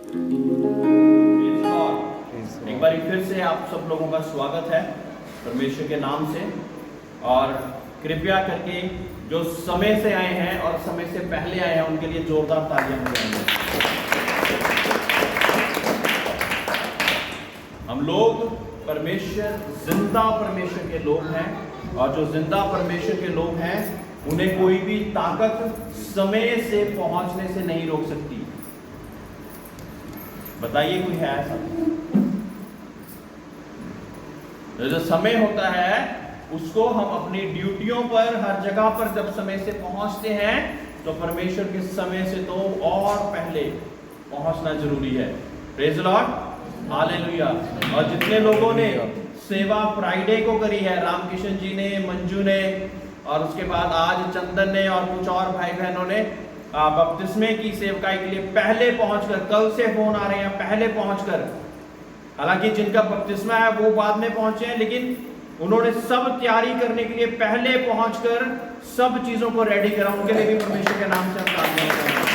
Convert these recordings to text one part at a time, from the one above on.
एक बार फिर से आप सब लोगों का स्वागत है परमेश्वर के नाम से। और कृपया करके जो समय से आए हैं और समय से पहले आए हैं उनके लिए जोरदार तालियां बजाएंगे। हम लोग परमेश्वर जिंदा परमेश्वर के लोग हैं, और जो जिंदा परमेश्वर के लोग हैं उन्हें कोई भी ताकत समय से पहुंचने से नहीं रोक सकती। बताइए कोई है ऐसा? जो समय होता है उसको हम अपनी ड्यूटियों पर हर जगह पर जब समय से पहुंचते हैं तो परमेश्वर के समय से तो और पहले पहुंचना जरूरी है। Praise the Lord, hallelujah. और जितने लोगों ने सेवा फ्राइडे को करी है, रामकिशन जी ने, मंजू ने, और उसके बाद आज चंदन ने और कुछ और भाई बहनों ने बपतिस्मे की सेवकाई के लिए पहले पहुंचकर, कल से फोन आ रहे हैं पहले पहुंचकर, हालांकि जिनका बपतिस्मा है वो बाद में पहुंचे हैं, लेकिन उन्होंने सब तैयारी करने के लिए पहले पहुंचकर सब चीजों को रेडी करा। उनके लिए भी परमेश्वर के नाम से हम धन्यवाद करते हैं।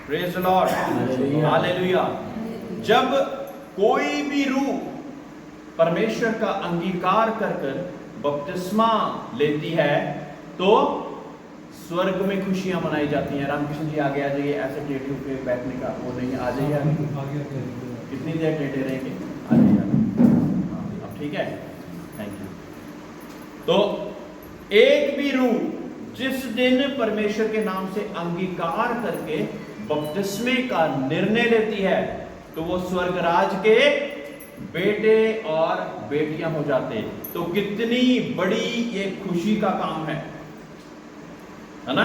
Praise the Lord, hallelujah. जब कोई भी रूह परमेश्वर का अंगीकार कर बपतिस्मा लेती है तो स्वर्ग में खुशियां मनाई जाती हैं। रामकृष्ण जी आगे आ जाइए, ऐसे टेढ़े होकर बैठने का वो नहीं, आ जाइए आगे। कितनी देर टेढ़े रहेंगे? आ जाइए। अब ठीक है, थैंक यू। तो एक भी रूह जिस दिन परमेश्वर के नाम से अंगीकार करके बपतिस्मे का निर्णय लेती है तो वो स्वर्ग राज के बेटे और बेटियां हो जाते। तो कितनी बड़ी ये खुशी का काम है ना?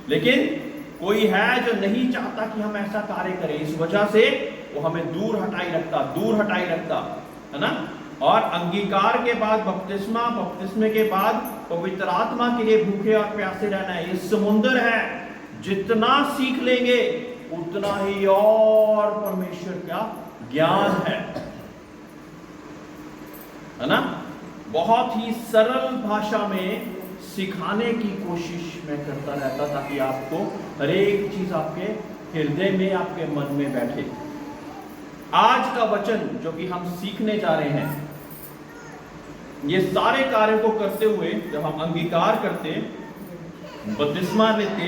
लेकिन कोई है जो नहीं चाहता कि हम ऐसा कार्य करें, इस वजह से वो हमें दूर हटाई रखता है ना। और अंगीकार के बाद बपतिस्मे के बाद पवित्र आत्मा के लिए भूखे और प्यासे रहना है। ये समुंदर है, जितना सीख लेंगे उतना ही और परमेश्वर का ज्ञान है ना। बहुत ही सरल भाषा में सिखाने की कोशिश मैं करता रहता ताकि आपको हर एक चीज आपके हृदय में, आपके मन में बैठे। आज का वचन जो कि हम सीखने जा रहे हैं, ये सारे कार्यों को करते हुए जब हम अंगीकार करते, बपतिस्मा लेते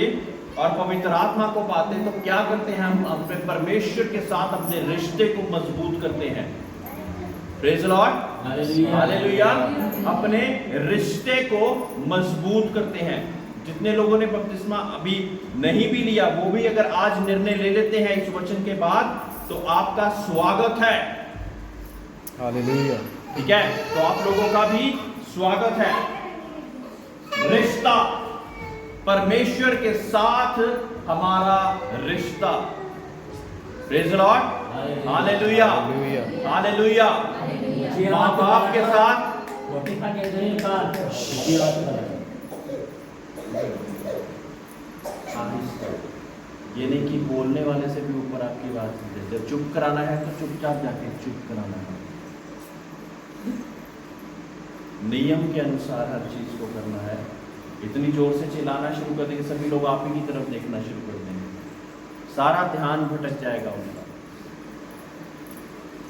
और पवित्र आत्मा को पाते तो क्या करते हैं? हम अपने परमेश्वर के साथ अपने रिश्ते को मजबूत करते हैं। Praise the Lord, hallelujah. अपने रिश्ते को मजबूत करते हैं। जितने लोगों ने बपतिस्मा अभी नहीं भी लिया वो भी अगर आज निर्णय ले लेते हैं इस वचन के बाद तो आपका स्वागत है। हालेलुया। ठीक है, तो आप लोगों का भी स्वागत है। रिश्ता, परमेश्वर के साथ हमारा रिश्ता। Praise the Lord, hallelujah, hallelujah. माँ बाप के साथ ये नहीं कि बोलने वाले से भी ऊपर आपकी बात जब चुप कराना है तो चुपचाप जाके चुप कराना है। नियम के अनुसार हर चीज को करना है। इतनी जोर से चिल्लाना शुरू कर देंगे सभी लोग आप ही की तरफ देखना शुरू कर देंगे, सारा ध्यान भटक जाएगा उनका।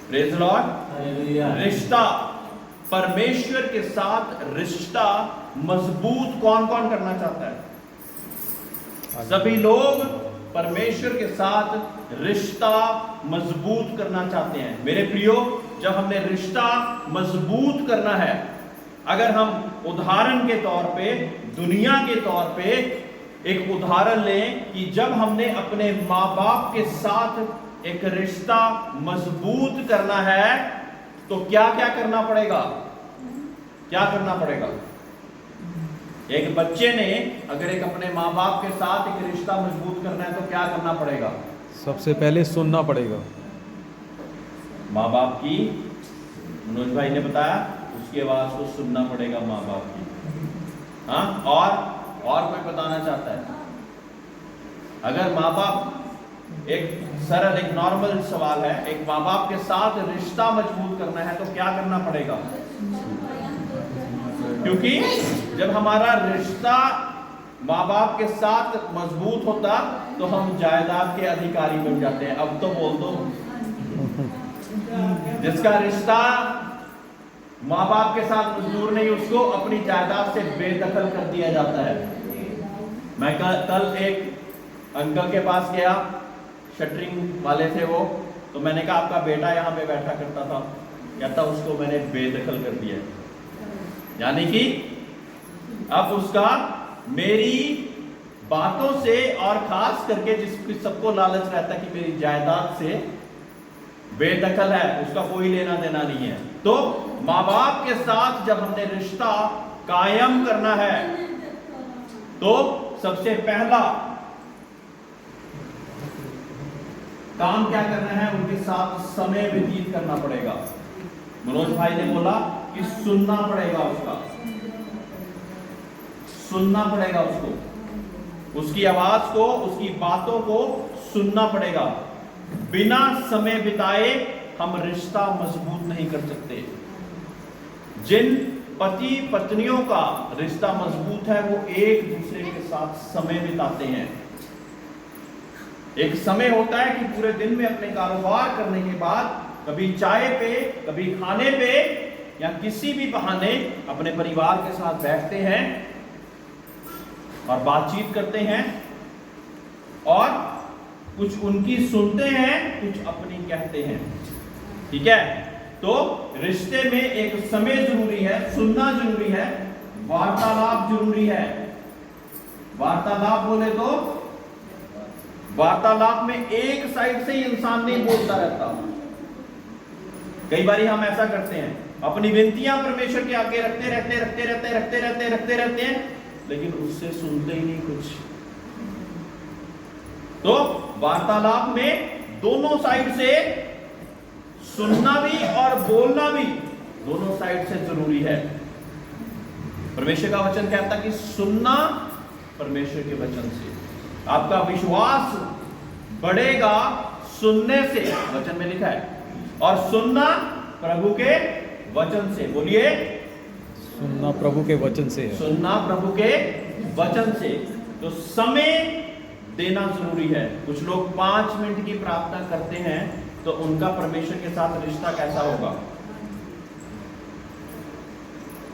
Praise the Lord. रिश्ता, परमेश्वर के साथ रिश्ता मजबूत कौन कौन करना चाहता है? सभी लोग परमेश्वर के साथ रिश्ता मजबूत करना चाहते हैं। मेरे प्रियो, जब हमने रिश्ता मजबूत करना है, अगर हम उदाहरण के तौर पे, दुनिया के तौर पे एक उदाहरण लें कि जब हमने अपने माँ बाप के साथ एक रिश्ता मजबूत करना है तो क्या क्या करना पड़ेगा? क्या करना पड़ेगा? एक बच्चे ने अगर एक अपने माँ बाप के साथ एक रिश्ता मजबूत करना है तो क्या करना पड़ेगा? सबसे पहले सुनना पड़ेगा। माँ बाप की, मनोज भाई ने बताया, उसकी आवाज को सुनना पड़ेगा माँ बाप की। हाँ, और कोई बताना चाहता है? अगर माँ बाप, एक सरल, एक नॉर्मल सवाल है, एक माँ बाप के साथ रिश्ता मजबूत करना है तो क्या करना पड़ेगा? क्योंकि जब हमारा रिश्ता माँ बाप के साथ मजबूत होता तो हम जायदाद के अधिकारी बन जाते हैं। अब तो बोल दो, जिसका रिश्ता माँ बाप के साथ मंजूर नहीं, उसको अपनी जायदाद से बेदखल कर दिया जाता है। मैं कल एक अंकल के पास गया, शटरिंग वाले थे वो, तो मैंने कहा आपका बेटा यहाँ पे बैठा करता था, कहता उसको मैंने बेदखल कर दिया। यानी कि अब उसका मेरी बातों से, और खास करके जिसकी सबको लालच रहता है कि मेरी जायदाद से बेदखल है, उसका कोई लेना देना नहीं है। तो माँ बाप के साथ जब हमने रिश्ता कायम करना है तो सबसे पहला काम क्या करना है, उनके साथ समय व्यतीत करना पड़ेगा। मनोज भाई ने बोला कि सुनना पड़ेगा, उसका सुनना पड़ेगा, उसकी आवाज को, उसकी बातों को सुनना पड़ेगा। बिना समय बिताए हम रिश्ता मजबूत नहीं कर सकते। जिन पति पत्नियों का रिश्ता मजबूत है वो एक दूसरे के साथ समय बिताते हैं। एक समय होता है कि पूरे दिन में अपने कारोबार करने के बाद कभी चाय पे, कभी खाने पे, या किसी भी बहाने अपने परिवार के साथ बैठते हैं और बातचीत करते हैं, और कुछ उनकी सुनते हैं, कुछ अपनी कहते हैं। ठीक है, तो रिश्ते में एक समय जरूरी है, सुनना जरूरी है, वार्तालाप जरूरी है। वार्तालाप बोले तो वार्तालाप में एक साइड से ही इंसान नहीं बोलता रहता। कई बार हम ऐसा करते हैं, अपनी विनतियां परमेश्वर के आगे रखते रहते हैं, लेकिन उससे सुनते ही नहीं कुछ। तो वार्तालाप में दोनों साइड से सुनना भी और बोलना भी, दोनों साइड से जरूरी है। परमेश्वर का वचन कहता है कि सुनना परमेश्वर के वचन से, आपका विश्वास बढ़ेगा सुनने से, वचन में लिखा है, और सुनना प्रभु के वचन से। बोलिए, सुनना प्रभु के वचन से है। सुनना प्रभु के वचन से। तो समय देना जरूरी है। कुछ लोग 5 मिनट की प्रार्थना करते हैं तो उनका परमेश्वर के साथ रिश्ता कैसा होगा?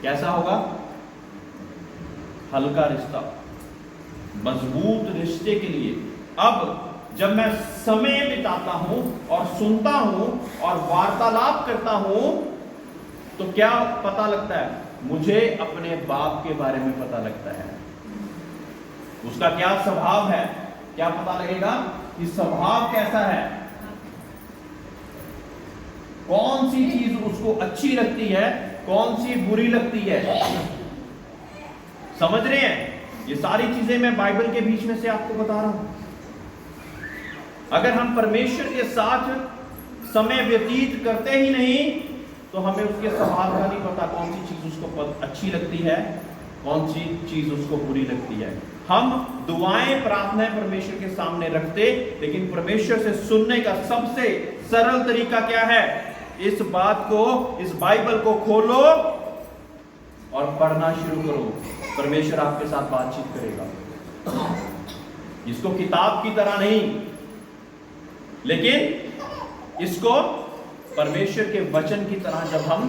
कैसा होगा? हल्का रिश्ता। मजबूत रिश्ते के लिए अब जब मैं समय बिताता हूं और सुनता हूं और वार्तालाप करता हूं तो क्या पता लगता है? मुझे अपने बाप के बारे में पता लगता है, उसका क्या स्वभाव है, क्या पता लगेगा कि स्वभाव कैसा है, कौन सी चीज उसको अच्छी लगती है, कौन सी बुरी लगती है। समझ रहे हैं? ये सारी चीजें मैं बाइबल के बीच में से आपको बता रहा हूं। अगर हम परमेश्वर के साथ समय व्यतीत करते ही नहीं तो हमें उसके स्वभाव का नहीं पता, कौन सी चीज उसको अच्छी लगती है, कौन सी चीज उसको बुरी लगती है। हम दुआएं, प्रार्थनाएं परमेश्वर के सामने रखते, लेकिन परमेश्वर से सुनने का सबसे सरल तरीका क्या है? इस बात को, इस बाइबल को खोलो और पढ़ना शुरू करो। परमेश्वर आपके साथ बातचीत करेगा। इसको किताब की तरह नहीं, लेकिन इसको परमेश्वर के वचन की तरह जब हम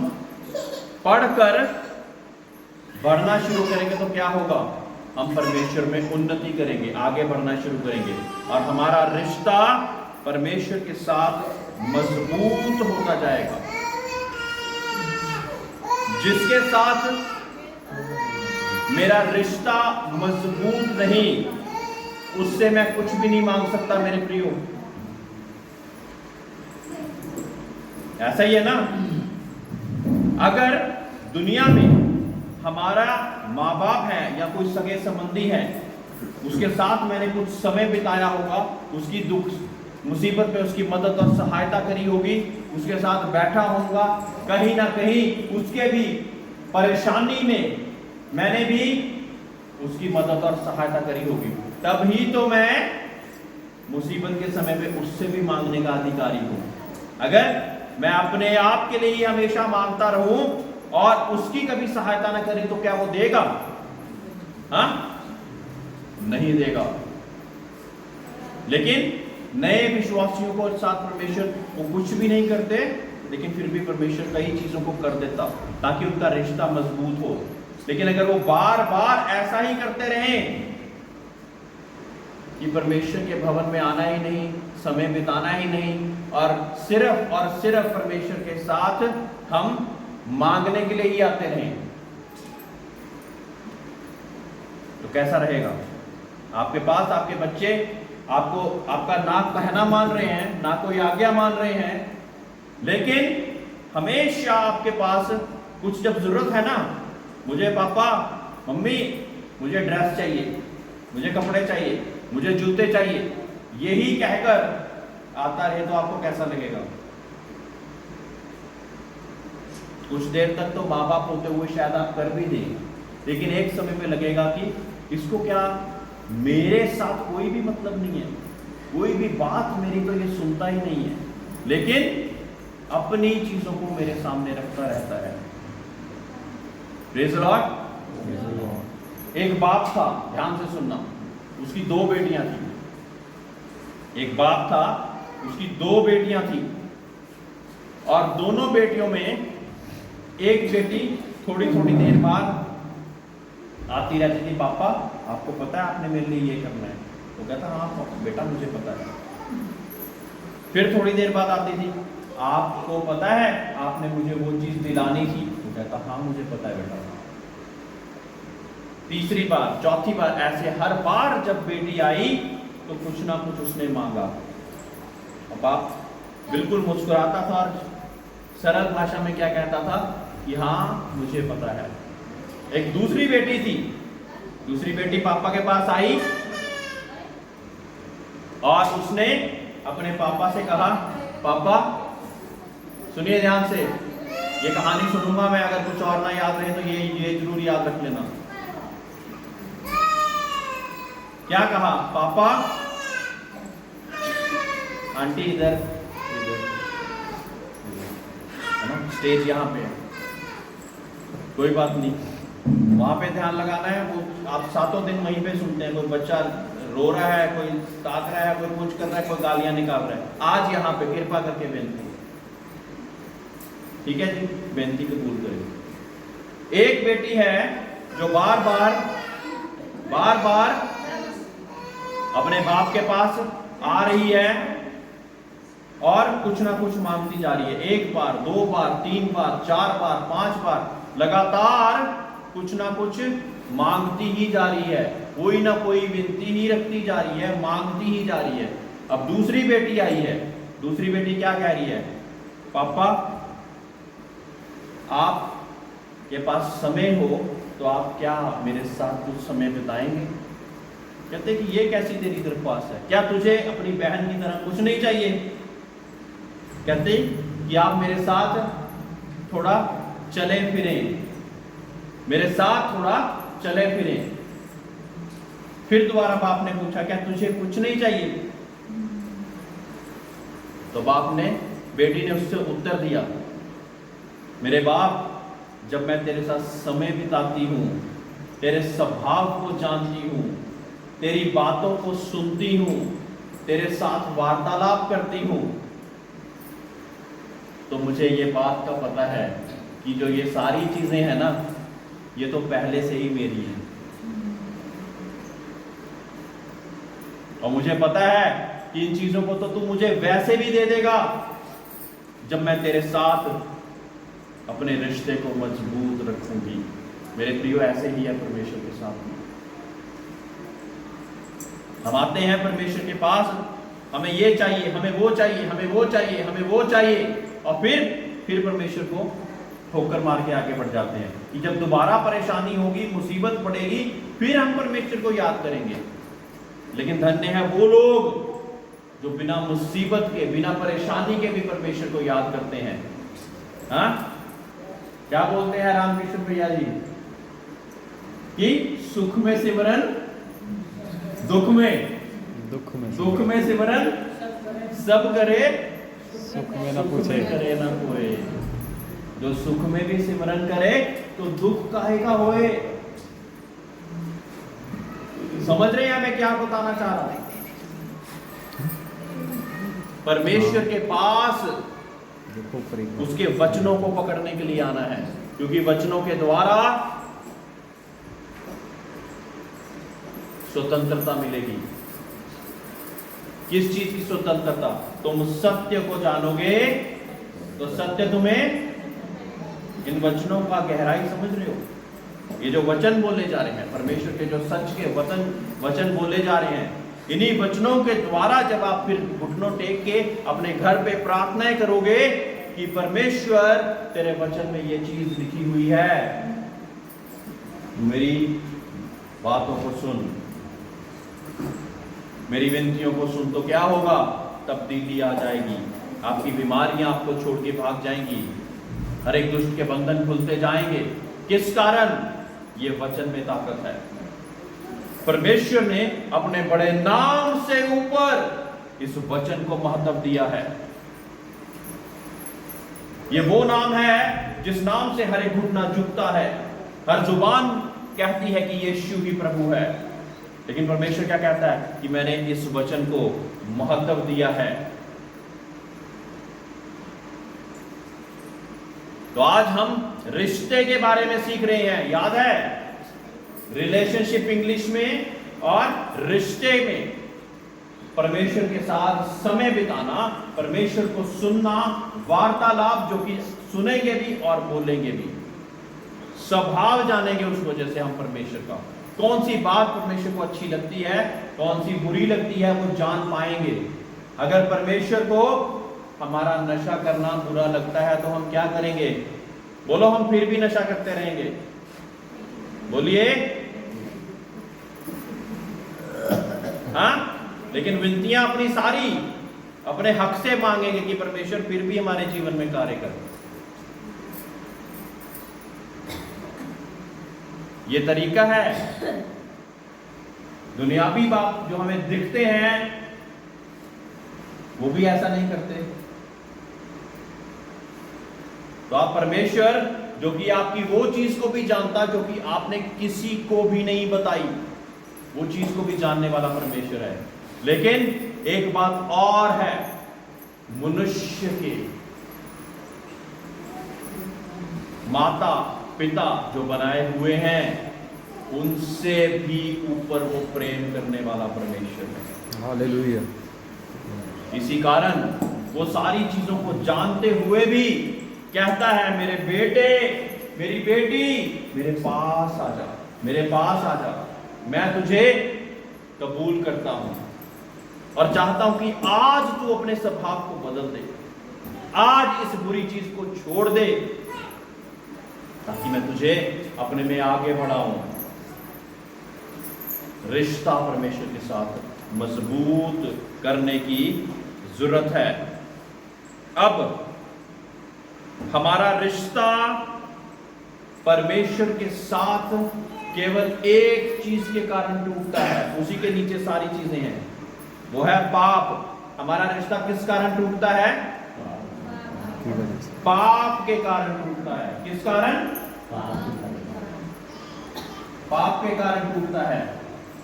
पढ़कर बढ़ना शुरू करेंगे तो क्या होगा? हम परमेश्वर में उन्नति करेंगे, आगे बढ़ना शुरू करेंगे, और हमारा रिश्ता परमेश्वर के साथ मजबूत होता जाएगा। जिसके साथ मेरा रिश्ता मजबूत नहीं, उससे मैं कुछ भी नहीं मांग सकता मेरे प्रियो। ऐसा ही है ना? अगर दुनिया में हमारा माँ बाप है या कोई सगे संबंधी है, उसके साथ मैंने कुछ समय बिताया होगा, उसकी दुख मुसीबत में उसकी मदद और सहायता करी होगी, उसके साथ बैठा होऊंगा, कहीं ना कहीं उसके भी परेशानी में मैंने भी उसकी मदद और सहायता करी होगी, तब ही तो मैं मुसीबत के समय पे उससे भी मांगने का अधिकारी हूं। अगर मैं अपने आप के लिए ही हमेशा मांगता रहूं और उसकी कभी सहायता ना करें तो क्या वो देगा? हाँ? नहीं देगा। लेकिन नए विश्वासियों को साथ परमेश्वर वो कुछ भी नहीं करते, लेकिन फिर भी परमेश्वर कई चीजों को कर देता ताकि उनका रिश्ता मजबूत हो। लेकिन अगर वो बार बार ऐसा ही करते रहें कि परमेश्वर के भवन में आना ही नहीं, समय बिताना ही नहीं, और सिर्फ परमेश्वर के साथ हम मांगने के लिए ही आते रहें, तो कैसा रहेगा? आपके पास आपके बच्चे आपको आपका नाक कहना मान रहे हैं, ना कोई आज्ञा मान रहे हैं, लेकिन हमेशा आपके पास कुछ जब जरूरत है ना, मुझे पापा मम्मी मुझे ड्रेस चाहिए, मुझे कपड़े चाहिए, मुझे जूते चाहिए, यही कहकर आता रहे, तो आपको कैसा लगेगा? कुछ देर तक तो माँ बाप होते हुए शायद आप कर भी दें, लेकिन एक समय पे लगेगा कि इसको क्या मेरे साथ कोई भी मतलब नहीं है, कोई भी बात मेरी तो ये सुनता ही नहीं है, लेकिन अपनी चीजों को मेरे सामने रखता रहता है। Praise the Lord. एक बाप था, ध्यान से सुनना, उसकी 2 बेटियां थी। एक बाप था, उसकी 2 बेटियां थी, और दोनों बेटियों में एक बेटी थोड़ी थोड़ी देर बाद आती रहती थी, पापा आपको पता है आपने मेरे लिए ये करना है? वो कहता हाँ बेटा मुझे पता है। फिर थोड़ी देर बाद आती थी, आपको पता है आपने मुझे वो चीज दिलानी थी? वो कहता हाँ मुझे पता है बेटा। तीसरी बार, चौथी बार, ऐसे हर बार जब बेटी आई तो कुछ ना कुछ उसने मांगा। अब बाप बिल्कुल मुस्कुराता था और सरल भाषा में क्या कहता था कि हाँ मुझे पता है। एक दूसरी बेटी थी, दूसरी बेटी पापा के पास आई और उसने अपने पापा से कहा, पापा सुनिए ध्यान से, ये कहानी सुनूंगा मैं, अगर कुछ और ना याद रहे तो ये जरूर याद रख लेना। क्या कहा? पापा, आंटी इधर, है ना, स्टेज यहाँ पे है, कोई बात नहीं, वहां पे ध्यान लगाना है। वो आप 7 दिन वहीं पे सुनते हैं, कोई बच्चा रो रहा है, कोई ताक रहा है, कोई कुछ कर रहा है, कोई गालियां निकाल रहा है, आज यहाँ पे कृपा करके बेनती, ठीक है जी, बेनती कबूल करें। एक बेटी है जो बार बार अपने बाप के पास आ रही है और कुछ ना कुछ मांगती जा रही है। 1 बार, 2 बार, 3 बार, 4 बार, 5 बार, लगातार कुछ ना कुछ मांगती ही जा रही है, कोई ना कोई विनती ही रखती जा रही है, मांगती ही जा रही है। अब दूसरी बेटी आई है, दूसरी बेटी क्या कह रही है? पापा आप के पास समय हो तो आप क्या मेरे साथ कुछ समय बिताएंगे? कहते कि ये कैसी तेरी दरख्वास्त है, क्या तुझे अपनी बहन की तरह कुछ नहीं चाहिए? कहते कि आप मेरे साथ थोड़ा चले फिरें, मेरे साथ थोड़ा चले फिरें। फिर दोबारा बाप ने पूछा, क्या तुझे कुछ नहीं चाहिए? तो बाप ने, बेटी ने उससे उत्तर दिया, मेरे बाप, जब मैं तेरे साथ समय बिताती हूं, तेरे स्वभाव को जानती हूं, तेरी बातों को सुनती हूं, तेरे साथ वार्तालाप करती हूं, तो मुझे ये बात का पता है कि जो ये सारी चीजें हैं ना, ये तो पहले से ही मेरी है। और मुझे पता है कि इन चीजों को तो तू मुझे वैसे भी दे देगा जब मैं तेरे साथ अपने रिश्ते को मजबूत रखूंगी। मेरे प्रियो, ऐसे ही है परमेश्वर के साथ। हम आते हैं परमेश्वर के पास, हमें ये चाहिए, हमें वो चाहिए, हमें वो चाहिए, हमें वो चाहिए, और फिर परमेश्वर को ठोकर मार के आगे बढ़ जाते हैं कि जब दोबारा परेशानी होगी, मुसीबत पड़ेगी, फिर हम परमेश्वर को याद करेंगे। लेकिन धन्य है वो लोग जो बिना मुसीबत के, बिना परेशानी के भी परमेश्वर को याद करते हैं। हाँ, क्या बोलते हैं रामकृष्ण भैया जी कि सुख में सिमरन, दुख में सिमरन सब करे, सुख में ना सुख पूछे, में करे ना कोई। जो सुख में भी सिमरन करे तो दुख काहे का होए। समझ रहे हैं मैं क्या बताना चाह रहा हूं? परमेश्वर के पास देखो ऊपर एक बार। उसके वचनों को पकड़ने के लिए आना है, क्योंकि वचनों के द्वारा स्वतंत्रता मिलेगी। किस चीज की स्वतंत्रता? तुम सत्य को जानोगे तो सत्य तुम्हें, इन वचनों का गहराई समझ रहे हो? ये जो वचन बोले जा रहे हैं, परमेश्वर के जो सच के वचन बोले जा रहे हैं, इन्हीं वचनों के द्वारा जब आप फिर घुटनों टेक के अपने घर पे प्रार्थनाएं करोगे कि परमेश्वर तेरे वचन में ये चीज लिखी हुई है, मेरी बातों को सुन, मेरी विनतियों को सुन, तो क्या होगा? तब्दीली आ जाएगी। आपकी बीमारियां आपको छोड़ के भाग जाएंगी, हर एक दुष्ट के बंधन खुलते जाएंगे। किस कारण? ये वचन में ताकत है। परमेश्वर ने अपने बड़े नाम से ऊपर इस वचन को महत्व दिया है। ये वो नाम है जिस नाम से हर एक घुटना झुकता है, हर जुबान कहती है कि यीशु ही प्रभु है। लेकिन परमेश्वर क्या कहता है? कि मैंने इस वचन को महत्व दिया है। तो आज हम रिश्ते के बारे में सीख रहे हैं, याद है? रिलेशनशिप इंग्लिश में, और रिश्ते में परमेश्वर के साथ समय बिताना, परमेश्वर को सुनना, वार्तालाप, जो कि सुनेंगे भी और बोलेंगे भी, स्वभाव जानेंगे उस वजह से हम परमेश्वर का। कौन सी बात परमेश्वर को अच्छी लगती है, कौन सी बुरी लगती है, वो जान पाएंगे। अगर परमेश्वर को हमारा नशा करना बुरा लगता है तो हम क्या करेंगे? बोलो, हम फिर भी नशा करते रहेंगे? बोलिए, हाँ? लेकिन विनतियां अपनी सारी अपने हक से मांगेंगे कि परमेश्वर फिर भी हमारे जीवन में कार्य करे। ये तरीका है। दुनियावी बाप जो हमें दिखते हैं वो भी ऐसा नहीं करते। तो आप परमेश्वर, जो कि आपकी वो चीज को भी जानता जो कि आपने किसी को भी नहीं बताई, वो चीज को भी जानने वाला परमेश्वर है। लेकिन एक बात और है, मनुष्य के माता पिता जो बनाए हुए हैं, उनसे भी ऊपर वो प्रेम करने वाला परमेश्वर है। हालेलुया। इसी कारण वो सारी चीजों को जानते हुए भी कहता है, मेरे बेटे, मेरी बेटी, मेरे पास आ जा, मेरे पास आ जा, मैं तुझे कबूल करता हूं और चाहता हूं कि आज तू अपने स्वभाव को बदल दे, आज इस बुरी चीज को छोड़ दे, ताकि मैं तुझे अपने में आगे बढ़ाऊं। रिश्ता परमेश्वर के साथ मजबूत करने की जरूरत है। अब हमारा रिश्ता परमेश्वर के साथ केवल एक चीज के कारण टूटता है, उसी के नीचे सारी चीजें हैं, वो है पाप। हमारा रिश्ता किस कारण टूटता है? पाप के कारण टूटता है। किस कारण? पाप के कारण टूटता है।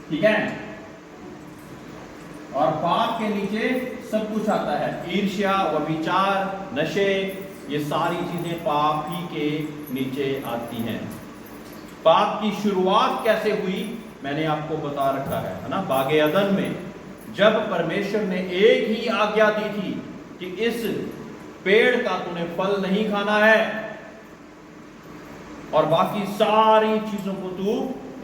ठीक है? और पाप के नीचे सब कुछ आता है, ईर्ष्या, व्यभिचार, नशे, ये सारी चीजें पाप ही के नीचे आती हैं। पाप की शुरुआत कैसे हुई मैंने आपको बता रखा है ना? बागे अदन में जब परमेश्वर ने एक ही आज्ञा दी थी कि इस पेड़ का तूने फल नहीं खाना है और बाकी सारी चीजों को तू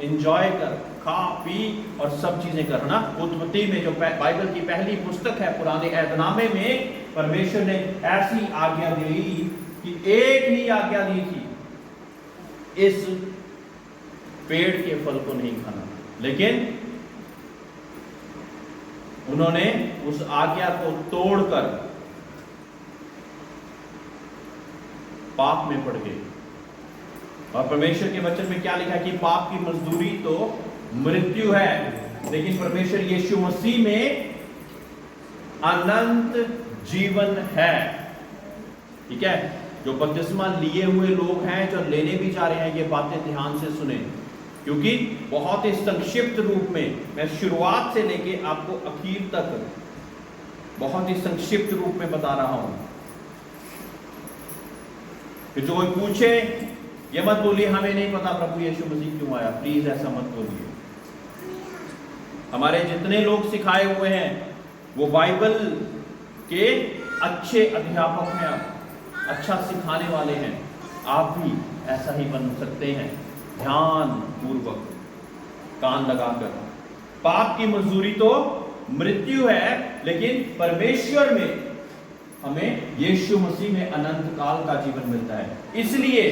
एंजॉय कर, खा पी और सब चीजें करना। उत्पत्ति में जो बाइबल की पहली पुस्तक है, पुराने ऐतनामे में, परमेश्वर ने ऐसी आज्ञा दी कि एक ही आज्ञा दी थी, इस पेड़ के फल को नहीं खाना। लेकिन उन्होंने उस आज्ञा को तोड़कर पाप में पड़ गए। और परमेश्वर के वचन में क्या लिखा है कि पाप की मजदूरी तो मृत्यु है, लेकिन परमेश्वर यीशु मसीह में अनंत जीवन है। ठीक है? जो बपतिस्मा लिए हुए लोग हैं, जो लेने भी जा रहे हैं, ये बातें ध्यान से सुने। क्योंकि बहुत ही संक्षिप्त रूप में मैं शुरुआत से लेके आपको आखिर तक बहुत ही संक्षिप्त रूप में बता रहा हूं कि जो कोई पूछे ये मत बोलिए हमें नहीं पता प्रभु यीशु मसीह क्यों आया, प्लीज ऐसा मत बोलिए। हमारे जितने लोग सिखाए हुए हैं वो बाइबल के अच्छे अध्यापक हैं, अच्छा सिखाने वाले हैं। आप भी ऐसा ही बन सकते हैं, ध्यान पूर्वक कान लगाकर। पाप की मजदूरी तो मृत्यु है, लेकिन परमेश्वर में हमें यीशु मसीह में अनंत काल का जीवन मिलता है। इसलिए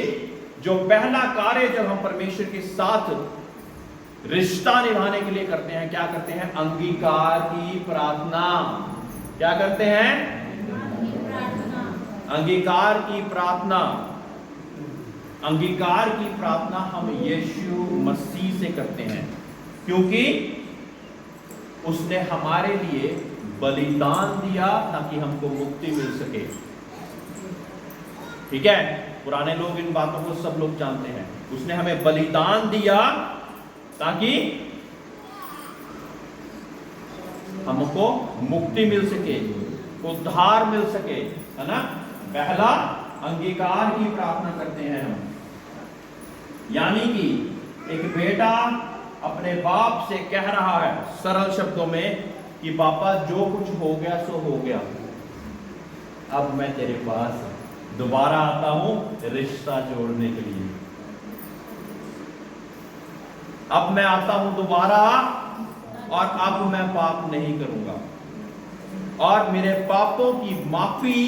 जो पहला कार्य जब हम परमेश्वर के साथ रिश्ता निभाने के लिए करते हैं, क्या करते हैं? अंगीकार की प्रार्थना। क्या करते हैं? अंगीकार की प्रार्थना। अंगीकार की प्रार्थना हम यीशु मसीह से करते हैं, क्योंकि उसने हमारे लिए बलिदान दिया ताकि हमको मुक्ति मिल सके। ठीक है, पुराने लोग इन बातों को सब लोग जानते हैं। उसने हमें बलिदान दिया ताकि हमको मुक्ति मिल सके, उद्धार मिल सके, है ना। पहला अंगीकार की प्रार्थना करते हैं हम, यानी कि एक बेटा अपने बाप से कह रहा है सरल शब्दों में कि पापा जो कुछ हो गया सो हो गया, अब मैं तेरे पास दोबारा आता हूं रिश्ता जोड़ने के लिए। अब मैं आता हूं दोबारा और अब मैं पाप नहीं करूंगा, और मेरे पापों की माफी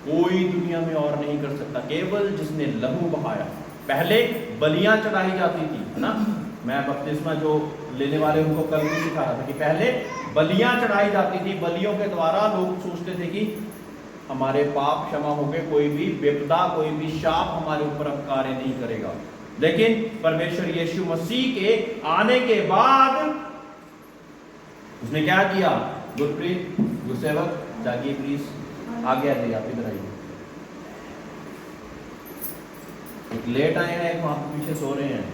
कोई दुनिया में और नहीं कर सकता, केवल जिसने लहू बहाया। पहले बलियां चढ़ाई जाती थी, है ना। मैं बपतिस्मा जो लेने वाले उनको कल भी सिखा रहा था कि पहले बलियां चढ़ाई जाती थी। बलियों के द्वारा लोग सोचते थे कि हमारे पाप क्षमा हो गए, कोई भी विपदा, कोई भी शाप हमारे ऊपर अब कार्य नहीं करेगा। लेकिन परमेश्वर यीशु मसीह के आने के बाद उसने क्या किया? गुरप्रीत, गुरसेवक जागिए प्लीज, आगे आ जाइए, आप इधर आइए। एक लेट आए हैं, एक वहां पीछे सो रहे हैं।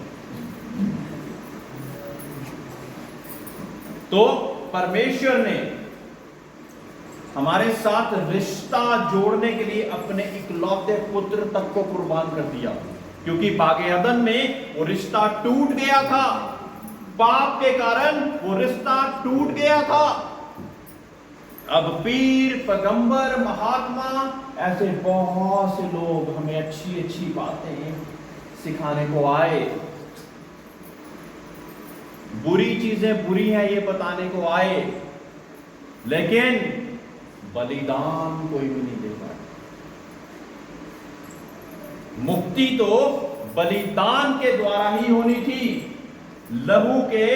तो परमेश्वर ने हमारे साथ रिश्ता जोड़ने के लिए अपने इकलौते पुत्र तक को कुर्बान कर दिया, क्योंकि बागे अदन में वो रिश्ता टूट गया था। पाप के कारण वो रिश्ता टूट गया था। अब पीर, पैगंबर, महात्मा, ऐसे बहुत से लोग हमें अच्छी अच्छी बातें सिखाने को आए, बुरी चीजें बुरी हैं ये बताने को आए, लेकिन बलिदान कोई भी नहीं दे पाया। मुक्ति तो बलिदान के द्वारा ही होनी थी, लहू के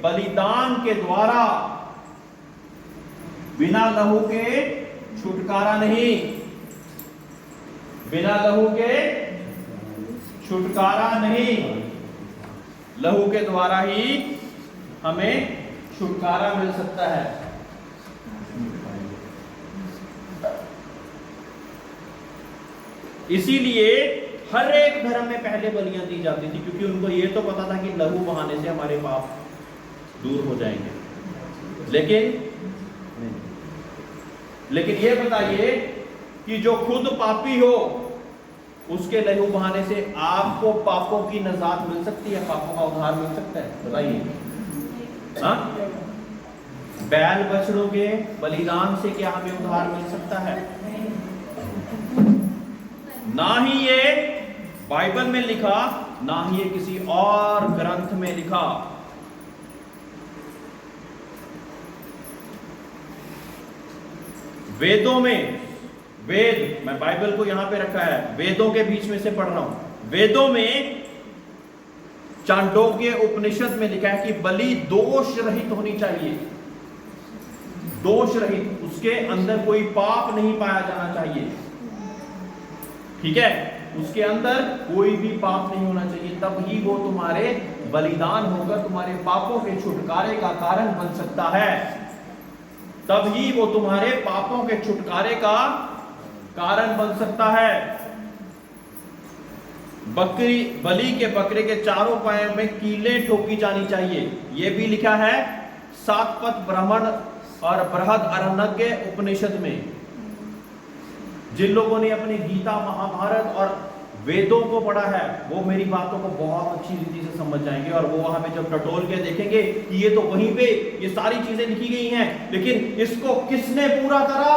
बलिदान के द्वारा। बिना लहू के छुटकारा नहीं, बिना लहू के छुटकारा नहीं। लहू के द्वारा ही हमें छुटकारा मिल सकता है। इसीलिए हर एक धर्म में पहले बलियां दी जाती थी, क्योंकि उनको यह तो पता था कि लहू बहाने से हमारे पाप दूर हो जाएंगे। लेकिन ये बताइए कि जो खुद पापी हो उसके लहू बहाने से आपको पापों की नजात मिल सकती है, पापों का उद्धार मिल सकता है? बताइए। हाँ, बैल बछड़ों के बलिदान से क्या हमें उद्धार मिल सकता है? ना ही ये बाइबल में लिखा, ना ही ये किसी और ग्रंथ में लिखा। वेदों में, वेद, मैं बाइबल को यहां पे रखा है, वेदों के बीच में से पढ़ रहा हूं। वेदों में चांडोक्य उपनिषद में लिखा है कि बलि दोष रहित होनी चाहिए, दोष रहित, उसके अंदर कोई पाप नहीं पाया जाना चाहिए। ठीक है, उसके अंदर कोई भी पाप नहीं होना चाहिए, तब ही वो तुम्हारे बलिदान होगा, तुम्हारे पापों के छुटकारे का कारण बन सकता है। तब ही वो तुम्हारे पापों के छुटकारे का कारण बन सकता है। बलि के बकरे के चारों पायों में कीलें ठोकी जानी चाहिए। यह भी लिखा है सातपथ ब्राह्मण और बृहद अरण्यज्ञ उपनिषद में। जिन लोगों ने अपनी गीता, महाभारत और वेदों को पढ़ा है वो मेरी बातों को बहुत अच्छी रीति से समझ जाएंगे, और वो वहां पे जब टटोल के देखेंगे कि ये तो वहीं पे ये सारी चीजें लिखी गई हैं, लेकिन इसको किसने पूरा करा?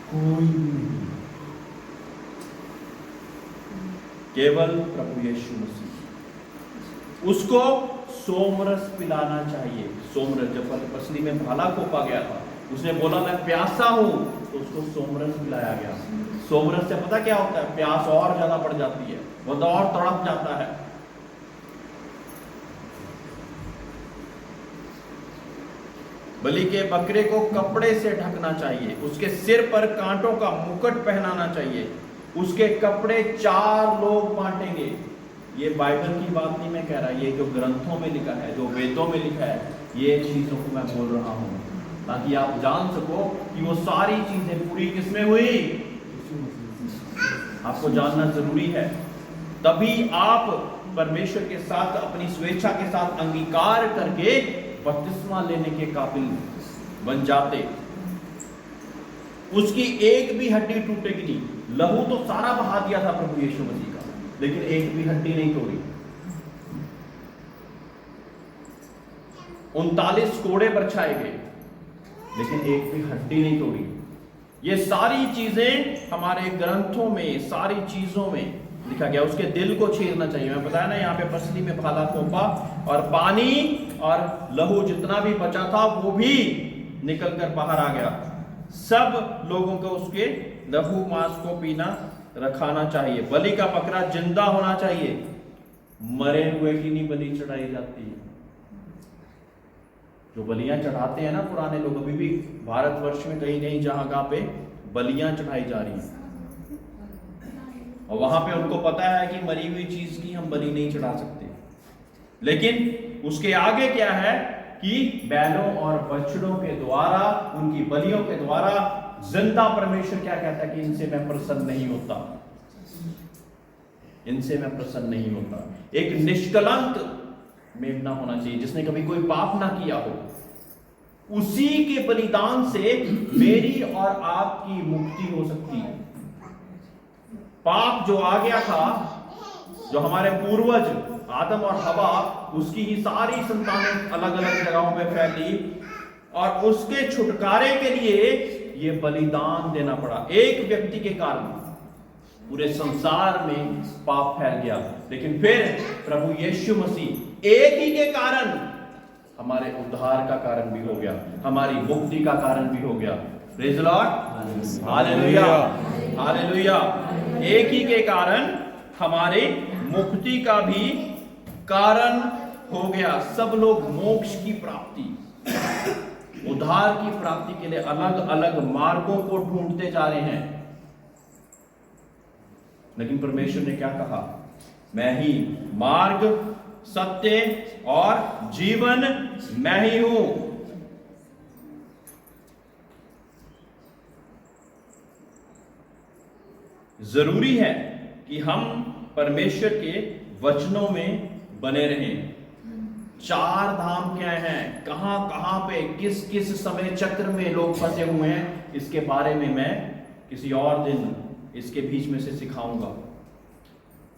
कोई नहीं, केवल प्रभु यीशु मसीह। उसको सोमरस पिलाना चाहिए। सोमरस, जब पसली में भाला खोपा गया था, उसने बोला मैं प्यासा हूं, तो उसको सोमरस पिलाया गया। सोमरस से पता क्या होता है? प्यास और ज्यादा बढ़ जाती है, वो तो और तड़प जाता है। बलि के बकरे को कपड़े से ढकना चाहिए। उसके सिर पर कांटों का मुकुट पहनाना चाहिए। उसके कपड़े 4 लोग बांटेंगे। ये बाइबल की बात नहीं मैं कह रहा, ये जो ग्रंथों में लिखा है, जो वेदों में लिखा है, ये चीजों को मैं बोल रहा हूं ताकि आप जान सको कि वो सारी चीजें पूरी किसमें हुई। आपको जानना जरूरी है, तभी आप परमेश्वर के साथ अपनी स्वेच्छा के साथ अंगीकार करके बपतिस्मा लेने के काबिल बन जाते। उसकी एक भी हड्डी टूटेगी नहीं। लहू तो सारा बहा दिया था प्रभु यीशु मसीह का, लेकिन एक भी हड्डी नहीं तोड़ी। 39 कोड़े बरछाए गए, लेकिन एक भी हड्डी नहीं तोड़ी। ये सारी चीजें हमारे ग्रंथों में, सारी चीजों में लिखा गया। उसके दिल को चीरना चाहिए। मैं बताया ना, यहाँ पे पसली में भाला खोपा और पानी और लहू जितना भी बचा था वो भी निकल कर बाहर आ गया। सब लोगों को उसके लहू मांस को पीना रखाना चाहिए। बलि का बकरा जिंदा होना चाहिए। मरे हुए की नहीं बलि चढ़ाई जाती है। जो बलियां चढ़ाते हैं ना पुराने लोग, अभी भी भारतवर्ष में कहीं कहीं जहां पे बलियां चढ़ाई जा रही हैं, और वहां पे उनको पता है कि मरी हुई चीज की हम बलि नहीं चढ़ा सकते। लेकिन उसके आगे क्या है कि बैलों और बछड़ों के द्वारा, उनकी बलियों के द्वारा जिंदा परमेश्वर क्या कहता है कि इनसे मैं प्रसन्न नहीं होता, इनसे मैं प्रसन्न नहीं होता। एक निष्कलंक मेमना होना चाहिए जिसने कभी कोई पाप ना किया हो। उसी के बलिदान से मेरी और आपकी मुक्ति हो सकती है। पाप जो आ गया था, जो हमारे पूर्वज आदम और हवा, उसकी ही सारी संतानें अलग अलग जगहों में फैली, और उसके छुटकारे के लिए ये बलिदान देना पड़ा। एक व्यक्ति के कारण पूरे संसार में पाप फैल गया, लेकिन फिर प्रभु यीशु मसीह एक ही के कारण हमारे उद्धार का कारण भी हो गया, हमारी मुक्ति का कारण भी हो गया। Praise the Lord, hallelujah, hallelujah. एक ही के कारण हमारे मुक्ति का भी कारण हो गया। सब लोग मोक्ष की प्राप्ति, उद्धार की प्राप्ति के लिए अलग अलग मार्गों को ढूंढते जा रहे हैं, लेकिन परमेश्वर ने क्या कहा? मैं ही मार्ग, सत्य और जीवन, मैं ही हूं। जरूरी है कि हम परमेश्वर के वचनों में बने रहें। 4 धाम क्या हैं, कहां कहां पे किस किस समय चक्र में लोग फंसे हुए हैं, इसके बारे में मैं किसी और दिन इसके बीच में से सिखाऊंगा।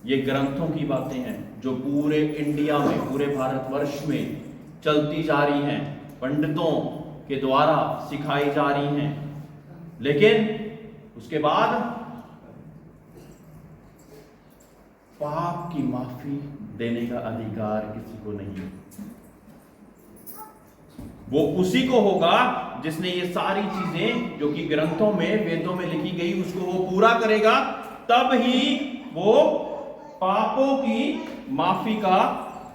ये ग्रंथों की बातें हैं जो पूरे इंडिया में, पूरे भारतवर्ष में चलती जा रही हैं, पंडितों के द्वारा सिखाई जा रही हैं, लेकिन उसके बाद पाप की माफी देने का अधिकार किसी को नहीं। वो उसी को होगा जिसने ये सारी चीजें जो कि ग्रंथों में, वेदों में लिखी गई, उसको वो पूरा करेगा, तब ही वो पापों की माफी का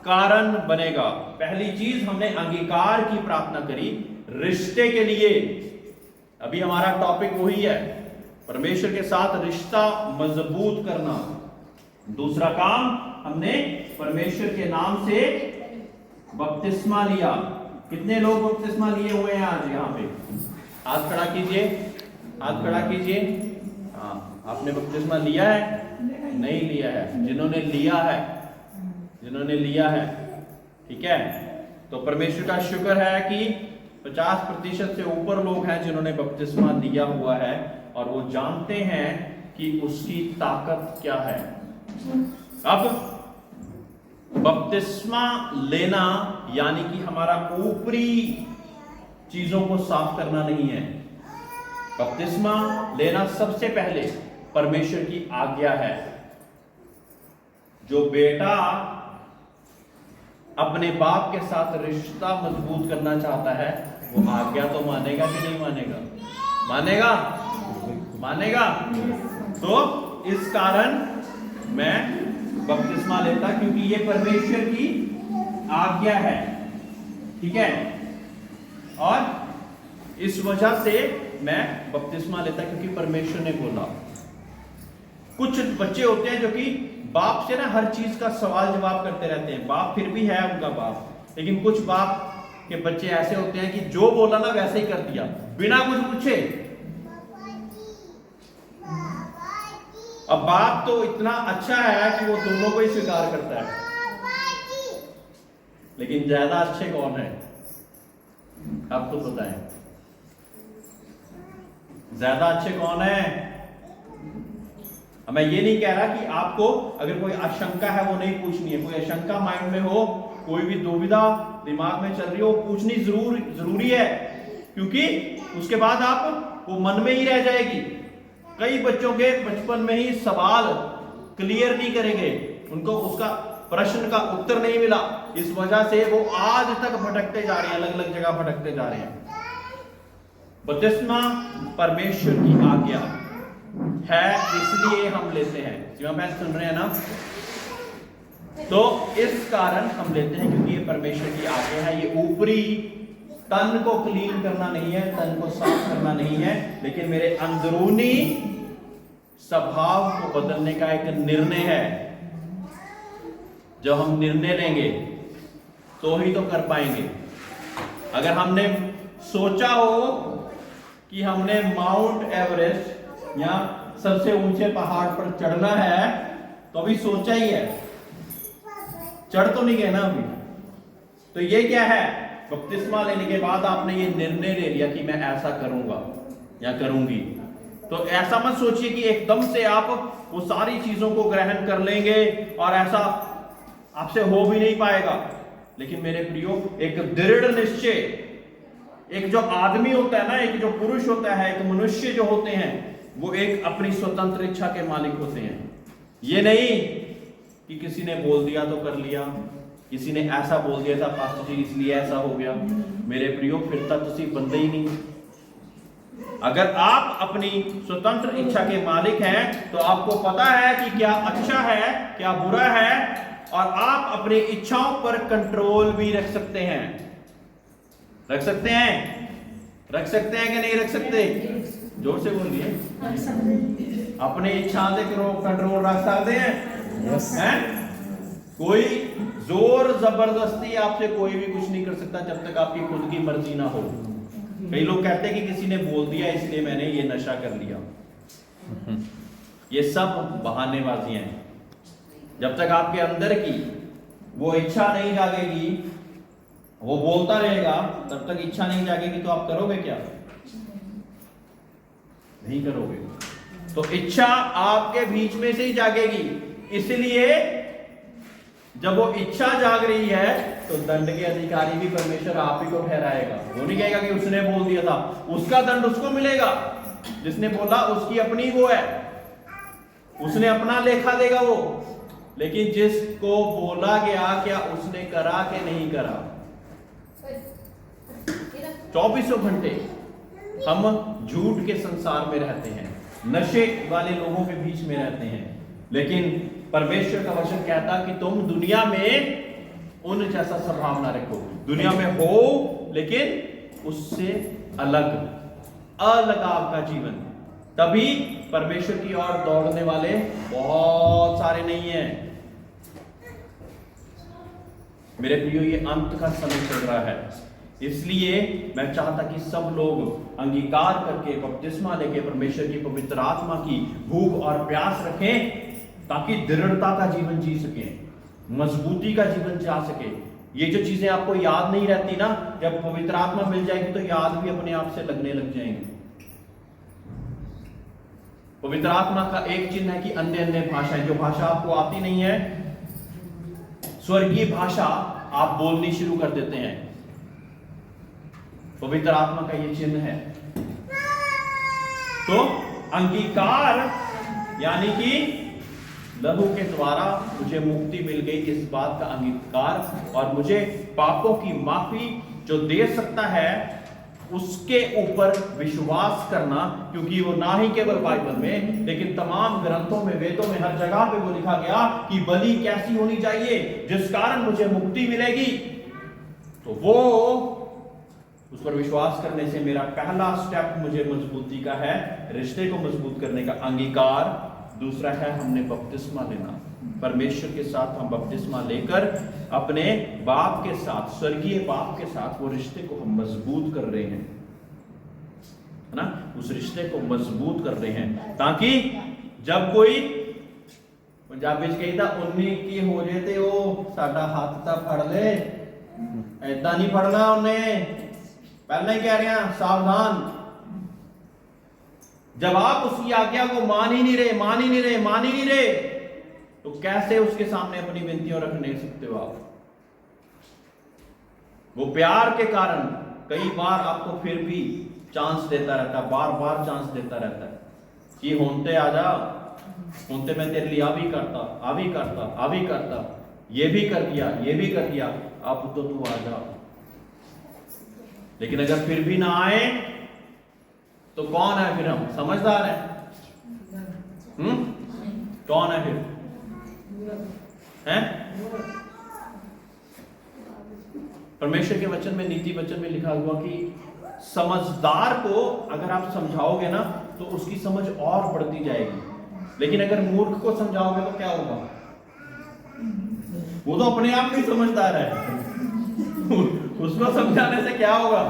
कारण बनेगा। पहली चीज हमने अंगीकार की प्रार्थना करी रिश्ते के लिए। अभी हमारा टॉपिक वही है, परमेश्वर के साथ रिश्ता मजबूत करना। दूसरा काम, हमने परमेश्वर के नाम से बपतिस्मा लिया। कितने लोग बपतिस्मा लिए हुए हैं आज यहाँ पे? हाथ खड़ा कीजिए, हाथ खड़ा कीजिए। हाँ, आपने बपतिस्मा लिया है? नहीं लिया है। जिन्होंने लिया है, ठीक है, तो परमेश्वर का शुक्र है कि 50% से ऊपर लोग हैं जिन्होंने बपतिस्मा लिया हुआ है और वो जानते हैं कि उसकी ताकत क्या है। अब बपतिस्मा लेना यानी कि हमारा ऊपरी चीजों को साफ करना नहीं है। बपतिस्मा लेना सबसे पहले परमेश्वर की आज्ञा है। जो बेटा अपने बाप के साथ रिश्ता मजबूत करना चाहता है वो आज्ञा तो मानेगा कि नहीं मानेगा? मानेगा। तो इस कारण मैं बपतिस्मा लेता, क्योंकि ये परमेश्वर की आज्ञा है, ठीक है। और इस वजह से मैं बपतिस्मा लेता क्योंकि परमेश्वर ने बोला। कुछ बच्चे होते हैं जो कि बाप से ना हर चीज का सवाल जवाब करते रहते हैं। बाप फिर भी है उनका बाप, लेकिन कुछ बाप के बच्चे ऐसे होते हैं कि जो बोला ना वैसे ही कर दिया बिना कुछ पूछे। अब बाप तो इतना अच्छा है कि वो दोनों को ही स्वीकार करता है, लेकिन ज्यादा अच्छे कौन है आपको बताएं? ज्यादा अच्छे कौन है? मैं ये नहीं कह रहा कि आपको अगर कोई आशंका है वो नहीं पूछनी है। कोई आशंका माइंड में हो, कोई भी दुविधा दिमाग में चल रही हो, पूछनी जरूरी है, क्योंकि उसके बाद आप वो मन में ही रह जाएगी। कई बच्चों के बचपन में ही सवाल क्लियर नहीं करेंगे, उनको उसका प्रश्न का उत्तर नहीं मिला, इस वजह से वो आज तक भटकते जा रहे हैं, अलग अलग जगह भटकते जा रहे हैं। बपतिस्मा परमेश्वर की आज्ञा है, इसलिए हम लेते हैं। जो मैं सुन रहे हैं ना, तो इस कारण हम लेते हैं क्योंकि ये परमेश्वर की आज्ञा है। ये ऊपरी तन को क्लीन करना नहीं है, तन को साफ करना नहीं है, लेकिन मेरे अंदरूनी स्वभाव को बदलने का एक निर्णय है। जब हम निर्णय लेंगे तो ही तो कर पाएंगे। अगर हमने सोचा हो कि हमने माउंट एवरेस्ट या सबसे ऊंचे पहाड़ पर चढ़ना है, तो अभी सोचा ही है, चढ़ तो नहीं गए ना अभी। तो ये क्या है? बपतिस्मा लेने के बाद आपने ये निर्णय ले लिया कि मैं ऐसा करूंगा या करूंगी। तो ऐसा मत सोचिए कि एकदम से आप वो सारी चीजों को ग्रहण कर लेंगे और ऐसा आपसे हो भी नहीं पाएगा। लेकिन मेरे प्रियो, एक दृढ़ निश्चय, एक जो आदमी होता है ना, एक जो पुरुष होता है, एक मनुष्य जो होते हैं, वो एक अपनी स्वतंत्र इच्छा के मालिक होते हैं। ये नहीं कि किसी ने बोल दिया तो कर लिया, किसी ने ऐसा बोल दिया था पास्टर जी इसलिए ऐसा हो गया। मेरे प्रियो, फिर तक तुसी बंदे ही नहीं। अगर आप अपनी स्वतंत्र इच्छा के मालिक हैं तो आपको पता है कि क्या अच्छा है क्या बुरा है, और आप अपनी इच्छाओं पर कंट्रोल भी रख सकते हैं। रख सकते हैं कि नहीं रख सकते? जोर से बोलिए। अपनी इच्छा से कंट्रोल रख सकते हैं? हैं? कोई जोर जबरदस्ती आपसे कोई भी कुछ नहीं कर सकता जब तक आपकी खुद की मर्जी ना हो। कई लोग कहते हैं कि किसी ने बोल दिया इसलिए मैंने ये नशा कर लिया। ये सब बहानेबाजियां हैं। जब तक आपके अंदर की वो इच्छा नहीं जागेगी, वो बोलता रहेगा, तब तक इच्छा नहीं जागेगी, तो आप करोगे क्या? नहीं करोगे। तो इच्छा आपके बीच में से ही जागेगी। इसलिए जब वो इच्छा जाग रही है तो दंड के अधिकारी भी परमेश्वर आप ही को ठहराएगा। वो नहीं कहेगा कि उसने बोल दिया था, उसका दंड उसको मिलेगा। जिसने बोला उसकी अपनी वो है, उसने अपना लेखा देगा वो। लेकिन जिसको बोला गया, क्या उसने करा कि नहीं करा? 24 घंटे हम झूठ के संसार में रहते हैं, नशे वाले लोगों के बीच में रहते हैं। लेकिन परमेश्वर का वचन कहता कि तुम दुनिया में उन जैसा स्वभाव ना रखो। दुनिया में हो लेकिन उससे अलग, अलगाव का जीवन। तभी परमेश्वर की ओर दौड़ने वाले बहुत सारे नहीं हैं। मेरे प्रियो, ये अंत का समय चल रहा है। इसलिए मैं चाहता कि सब लोग अंगीकार करके बपतिस्मा लेके परमेश्वर की पवित्र आत्मा की भूख और प्यास रखें, ताकि दृढ़ता का जीवन जी सकें, मजबूती का जीवन जा सके। ये जो चीजें आपको याद नहीं रहती ना, जब पवित्र आत्मा मिल जाएगी तो याद भी अपने आप से लगने लग जाएंगे। पवित्र आत्मा का एक चिन्ह है कि अन्य अन्य भाषाएं, जो भाषा आपको आती नहीं है, स्वर्गीय भाषा आप बोलनी शुरू कर देते हैं। पवित्र आत्मा का ये चिन्ह है। तो अंगीकार यानी कि लहू के द्वारा मुझे मुक्ति मिल गई, इस बात का अंगीकार, और मुझे पापों की माफी जो दे सकता है उसके ऊपर विश्वास करना। क्योंकि वो ना ही केवल बाइबल में लेकिन तमाम ग्रंथों में, वेदों में, हर जगह पे वो लिखा गया कि बलि कैसी होनी चाहिए जिस कारण मुझे मुक्ति मिलेगी। तो वो उस पर विश्वास करने से मेरा पहला स्टेप मुझे मजबूती का है, रिश्ते को मजबूत करने का अंगीकार। दूसरा है हमने बपतिस्मा लेना, परमेश्वर के साथ हम बपतिस्मा लेकर अपने बाप के साथ, स्वर्गीय बाप के साथ वो रिश्ते को हम मजबूत कर रहे हैं, है ना, उस रिश्ते को मजबूत कर रहे हैं, ताकि जब कोई पंजाबी च कहता 19 की हो जाए तो वो साडा हाथ ता फड़ ले, ऐदा नहीं फड़ना उन्हें, पहले ही कह रहे हैं सावधान। जब आप उसकी आज्ञा को मान ही नहीं रहे, तो कैसे उसके सामने अपनी विनतियां रख नहीं सकते हो आप? वो प्यार के कारण कई बार आपको फिर भी चांस देता रहता है, बार बार चांस देता रहता है कि होते आ जा, होते मैं तेरे लिए आ भी करता, ये भी कर दिया, अब तो तू आ जा। लेकिन अगर फिर भी ना आए तो कौन है फिर? हम समझदार हैं? कौन है फिर? हैं? परमेश्वर के वचन में, नीति वचन में लिखा हुआ कि समझदार को अगर आप समझाओगे ना तो उसकी समझ और बढ़ती जाएगी, लेकिन अगर मूर्ख को समझाओगे तो क्या होगा? वो तो अपने आप में समझदार है, उसको समझाने से क्या होगा?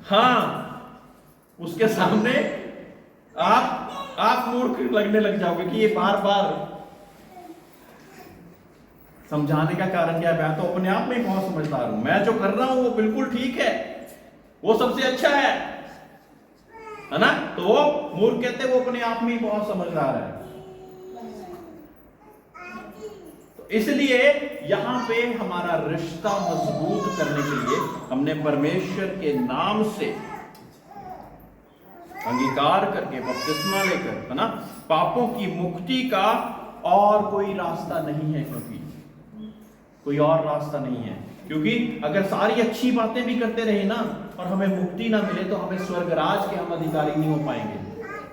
हाँ, उसके सामने आप मूर्ख लगने लग जाओगे कि ये बार बार समझाने का कारण क्या है? मैं तो अपने आप में ही बहुत समझदार हूं, मैं जो कर रहा हूं वो बिल्कुल ठीक है, वो सबसे अच्छा है ना? तो वो मूर्ख कहते वो अपने आप में ही बहुत समझदार है। इसलिए यहां पे हमारा रिश्ता मजबूत करने के लिए हमने परमेश्वर के नाम से अंगीकार करके बपतिस्मा लेकर, है ना, पापों की मुक्ति का और कोई रास्ता नहीं है, क्योंकि कोई और रास्ता नहीं है। क्योंकि अगर सारी अच्छी बातें भी करते रहे ना और हमें मुक्ति ना मिले तो हमें स्वर्गराज के हम अधिकारी नहीं हो पाएंगे।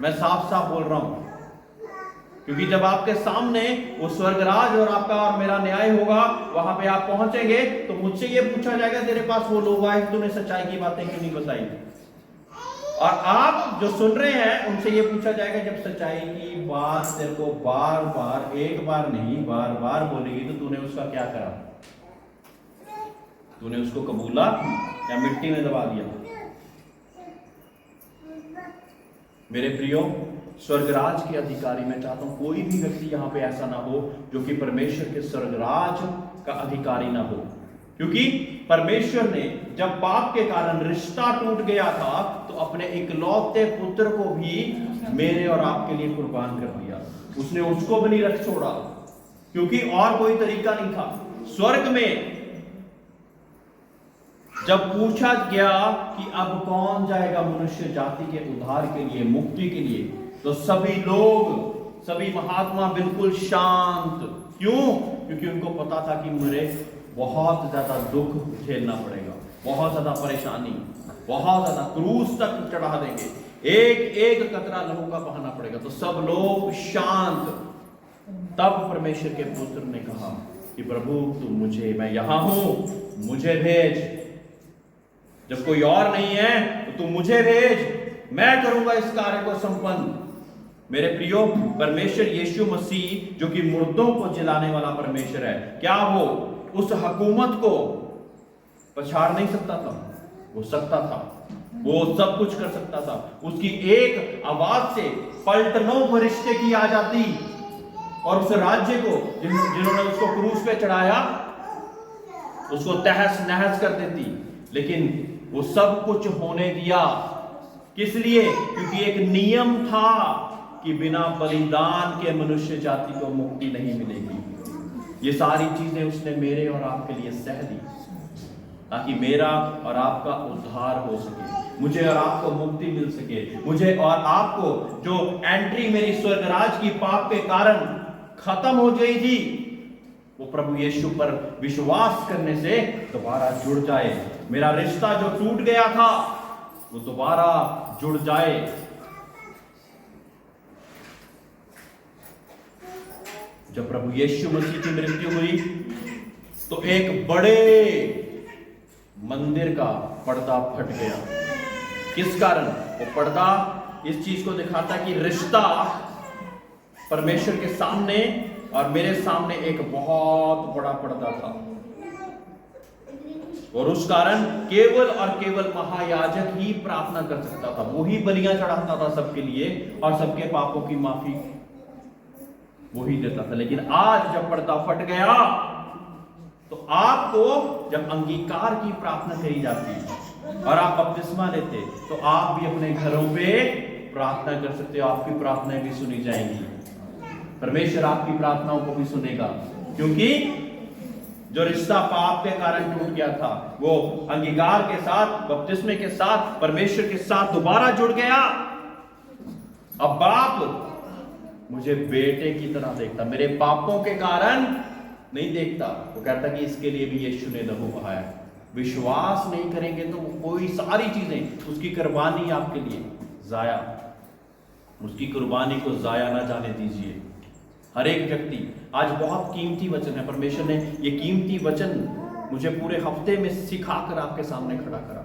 मैं साफ साफ बोल रहा हूं, क्योंकि जब आपके सामने वो स्वर्गराज और आपका और मेरा न्याय होगा, वहां पे आप पहुंचेंगे तो मुझसे ये पूछा जाएगा तेरे पास वो लोग आए तूने सच्चाई की बातें क्यों नहीं बताई? और आप जो सुन रहे हैं उनसे ये पूछा जाएगा जब सच्चाई की बात तेरे को बार बार, एक बार नहीं बार बार बोलेगी तो तूने उसका क्या करा? तूने उसको कबूला या मिट्टी में दबा दिया? मेरे प्रियो, स्वर्गराज के अधिकारी, मैं चाहता हूं कोई भी व्यक्ति यहां पे ऐसा ना हो जो कि परमेश्वर के स्वर्गराज का अधिकारी ना हो। क्योंकि परमेश्वर ने जब पाप के कारण रिश्ता टूट गया था तो अपने इकलौते पुत्र को भी मेरे और आपके लिए कुर्बान कर दिया। उसने उसको भी नहीं रख छोड़ा, क्योंकि और कोई तरीका नहीं था। स्वर्ग में जब पूछा गया कि अब कौन जाएगा मनुष्य जाति के उद्धार के लिए, मुक्ति के लिए, तो सभी लोग, सभी महात्मा बिल्कुल शांत। क्यों? क्योंकि उनको पता था कि मुझे बहुत ज्यादा दुख झेलना पड़ेगा, बहुत ज्यादा परेशानी, बहुत ज्यादा क्रूस तक चढ़ा देंगे, एक एक कतरा लहू का बहाना पड़ेगा। तो सब लोग शांत। तब परमेश्वर के पुत्र ने कहा कि प्रभु तू मुझे, मैं यहां हूं, मुझे भेज। जब कोई और नहीं है तो तू मुझे भेज, मैं करूंगा इस कार्य को संपन्न। मेरे प्रियो, परमेश्वर यीशु मसीह जो कि मुर्दों को जिलाने वाला परमेश्वर है, क्या वो उस हुकूमत को पछाड़ नहीं सकता था, वो सकता था, वो सब कुछ कर सकता था। उसकी एक आवाज से पलटनों फरिश्ते की आ जाती और उस राज्य को जिन्होंने उसको क्रूस पे चढ़ाया उसको तहस नहस कर देती। लेकिन वो सब कुछ होने दिया, किस लिए? क्योंकि एक नियम था कि बिना बलिदान के मनुष्य जाति को मुक्ति नहीं मिलेगी। ये सारी चीजें उसने मेरे और आपके लिए सह दी ताकि मेरा और आपका उद्धार हो सके, मुझे और आपको मुक्ति मिल सके, मुझे और आपको जो एंट्री मेरी स्वर्गराज की पाप के कारण खत्म हो गई थी, वो प्रभु यीशु पर विश्वास करने से दोबारा जुड़ जाए। मेरा रिश्ता जो टूट गया था वो दोबारा जुड़ जाए। जब प्रभु यीशु मसीह की मृत्यु हुई तो एक बड़े मंदिर का पर्दा फट गया। किस कारण? वो पर्दा इस चीज को दिखाता कि रिश्ता परमेश्वर के सामने और मेरे सामने एक बहुत बड़ा पर्दा था, और उस कारण केवल और केवल महायाजक ही प्रार्थना कर सकता था, वो ही बलियां चढ़ाता था सबके लिए और सबके पापों की माफी वो ही देता था। लेकिन आज जब पर्दा फट गया तो आपको जब अंगीकार की प्रार्थना करी जाती और आप बपतिस्मा लेते तो आप भी अपने घरों पे प्रार्थना कर सकते हो, आपकी प्रार्थनाएं भी सुनी जाएंगी, परमेश्वर आपकी प्रार्थनाओं को भी सुनेगा। क्योंकि जो रिश्ता पाप के कारण टूट गया था वो अंगीकार के साथ, बपतिस्मे के साथ, परमेश्वर के साथ दोबारा जुड़ गया। अब बाप मुझे बेटे की तरह देखता, मेरे पापों के कारण नहीं देखता। वो कहता कि इसके लिए भी यीशु ने लहू बहाया। विश्वास नहीं करेंगे तो कोई सारी चीजें, उसकी कुर्बानी आपके लिए जाया, उसकी कुर्बानी को जाया ना जाने दीजिए। हर एक व्यक्ति, आज बहुत कीमती वचन है, परमेश्वर ने ये कीमती वचन मुझे पूरे हफ्ते में सिखाकर आपके सामने खड़ा करा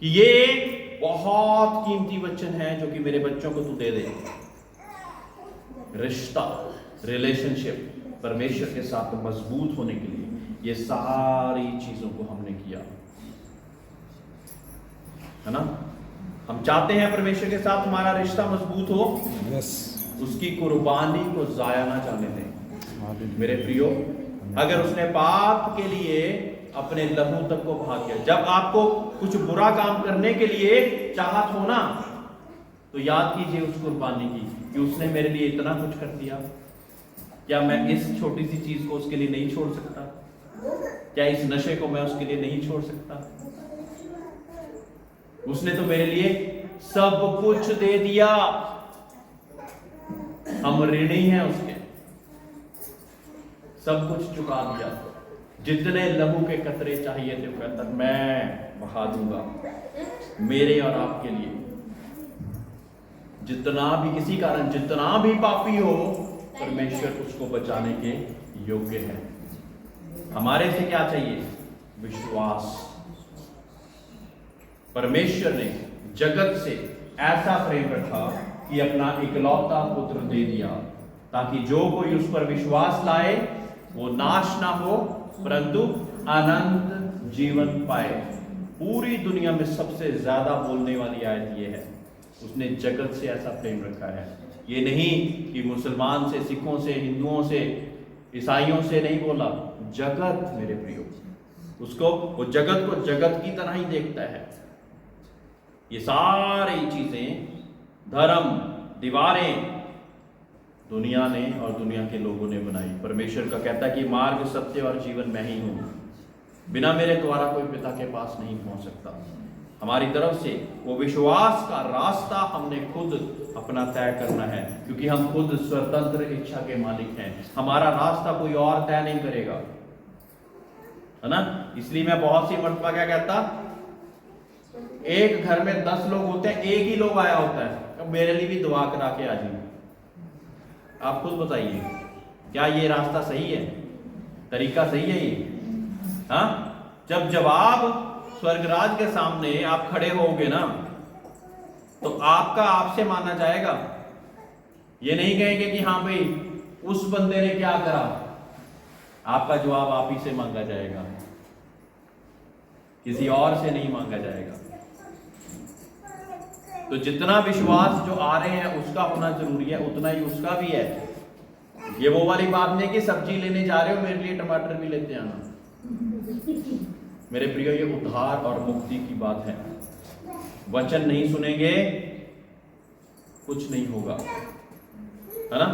कि ये बहुत कीमती वचन है जो कि मेरे बच्चों को तू दे दे। रिश्ता, रिलेशनशिप परमेश्वर के साथ मजबूत होने के लिए ये सारी चीजों को हमने किया है ना। हम चाहते हैं परमेश्वर के साथ हमारा रिश्ता मजबूत हो, उसकी कुर्बानी को जाया ना जाने दें। मेरे प्रियो, अगर उसने पाप के लिए अपने लहू तक को बहा किया, जब आपको कुछ बुरा काम करने के लिए चाहत हो ना, तो याद कीजिए उस कुर्बानी की कि उसने मेरे लिए इतना कुछ कर दिया। क्या मैं इस छोटी सी चीज को उसके लिए नहीं छोड़ सकता? क्या इस नशे को मैं उसके लिए नहीं छोड़ सकता? उसने तो मेरे लिए सब कुछ दे दिया। हम ऋणी हैं उसके, सब कुछ चुका दिया। जितने लहू के कतरे चाहिए थे कहता मैं बहा दूंगा मेरे और आपके लिए। जितना भी, किसी कारण जितना भी पापी हो, परमेश्वर उसको बचाने के योग्य है। हमारे से क्या चाहिए? विश्वास। परमेश्वर ने जगत से ऐसा प्रेम रखा कि अपना इकलौता पुत्र दे दिया ताकि जो कोई उस पर विश्वास लाए वो नाश ना हो परंतु अनंत जीवन पाए। पूरी दुनिया में सबसे ज्यादा बोलने वाली आयत ये है, उसने जगत से ऐसा प्रेम रखा है। ये नहीं कि मुसलमान से, सिखों से, हिंदुओं से, ईसाइयों से नहीं बोला, जगत। मेरे प्रियो, उसको, वो जगत को जगत की तरह ही देखता है। ये सारी चीजें, धर्म, दीवारें दुनिया ने और दुनिया के लोगों ने बनाई। परमेश्वर का कहता है कि मार्ग, सत्य और जीवन मैं ही हूं, बिना मेरे द्वारा कोई पिता के पास नहीं पहुंच सकता। हमारी तरफ से वो विश्वास का रास्ता हमने खुद अपना तय करना है, क्योंकि हम खुद स्वतंत्र इच्छा के मालिक हैं। हमारा रास्ता कोई और तय नहीं करेगा, है ना। इसलिए मैं बहुत सी मर्तबा क्या कहता, एक घर में 10 लोग होते हैं, एक ही लोग आया होता है, तो मेरे लिए भी दुआ करा के आ जाइए। आप खुद बताइए, क्या ये रास्ता सही है? तरीका सही है ये? हाँ, जब जवाब स्वर्गराज के सामने आप खड़े होगे ना, तो आपका आपसे माना जाएगा। ये नहीं कहेंगे कि हाँ भाई उस बंदे ने क्या करा, आपका जवाब आप ही से मांगा जाएगा, किसी और से नहीं मांगा जाएगा। तो जितना विश्वास जो आ रहे हैं उसका होना जरूरी है, उतना ही उसका भी है। ये वो वाली बात नहीं कि सब्जी लेने जा रहे हो मेरे लिए टमाटर भी लेते आना। मेरे प्रियो, ये उद्धार और मुक्ति की बात है। वचन नहीं सुनेंगे कुछ नहीं होगा, है ना।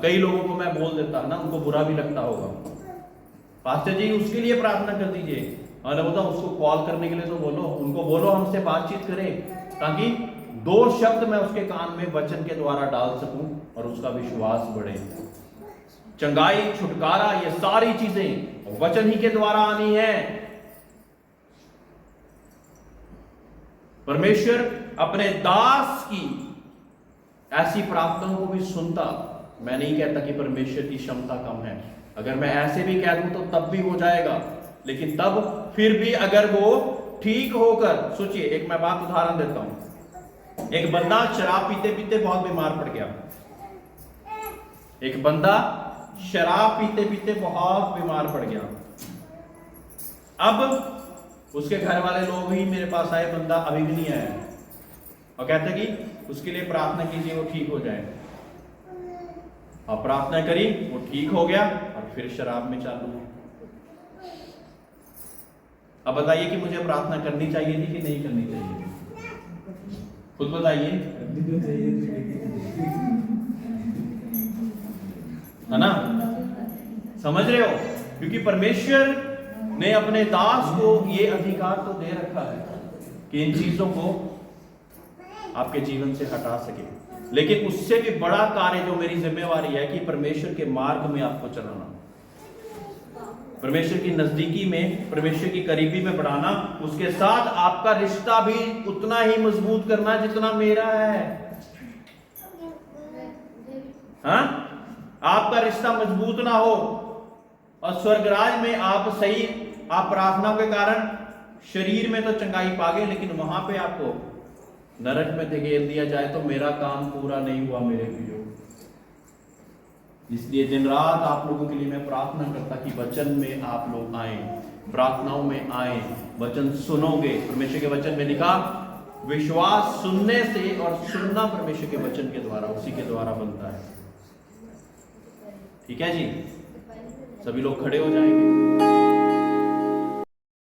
कई लोगों को मैं बोल देता ना, उनको बुरा भी लगता होगा, पास्टर जी उसके लिए प्रार्थना कर दीजिए। मैंने बोला उसको कॉल करने के लिए तो बोलो, उनको बोलो हमसे बातचीत करें, ताकि 2 शब्द मैं उसके कान में वचन के द्वारा डाल सकूं और उसका विश्वास बढ़े। चंगाई, छुटकारा, ये सारी चीजें वचन ही के द्वारा आनी है। परमेश्वर अपने दास की ऐसी प्रार्थनाओं को भी सुनता। मैं नहीं कहता कि परमेश्वर की क्षमता कम है, अगर मैं ऐसे भी कह दूं तो तब भी हो जाएगा, लेकिन तब फिर भी अगर वो ठीक होकर, सोचिए एक मैं बात उदाहरण देता हूं। एक बंदा शराब पीते पीते बहुत बीमार पड़ गया। एक बंदा शराब पीते पीते बहुत बीमार पड़ गया। अब उसके घर वाले लोग ही मेरे पास आए, बंदा अभी भी नहीं आया, और कहते कि उसके लिए प्रार्थना कीजिए वो ठीक हो जाए। अब प्रार्थना करी, वो ठीक हो गया और फिर शराब में चालू है। अब बताइए कि मुझे प्रार्थना करनी चाहिए थी कि नहीं करनी चाहिए थी? खुद बताइए, है ना। समझ रहे हो? क्योंकि परमेश्वर ने अपने दास को ये अधिकार तो दे रखा है कि इन चीजों को आपके जीवन से हटा सके, लेकिन उससे भी बड़ा कार्य जो मेरी जिम्मेवारी है कि परमेश्वर के मार्ग में आपको चलाना, परमेश्वर की नजदीकी में, परमेश्वर की करीबी में बढ़ाना, उसके साथ आपका रिश्ता भी उतना ही मजबूत करना जितना मेरा है। हाँ, आपका रिश्ता मजबूत ना हो और स्वर्गराज में आप सही, आप प्रार्थना के कारण शरीर में तो चंगाई पागे, लेकिन वहां पे आपको नरक में धकेल दिया जाए तो मेरा काम पूरा नहीं हुआ मेरे प्रियो। इसलिए दिन रात आप लोगों के लिए मैं प्रार्थना करता कि वचन में आप लोग आए, प्रार्थनाओं में आए, वचन सुनोगे। परमेश्वर के वचन में लिखा, विश्वास सुनने से, और सुनना परमेश्वर के वचन के द्वारा, उसी के द्वारा बनता है। ठीक है जी, सभी लोग खड़े हो जाएंगे।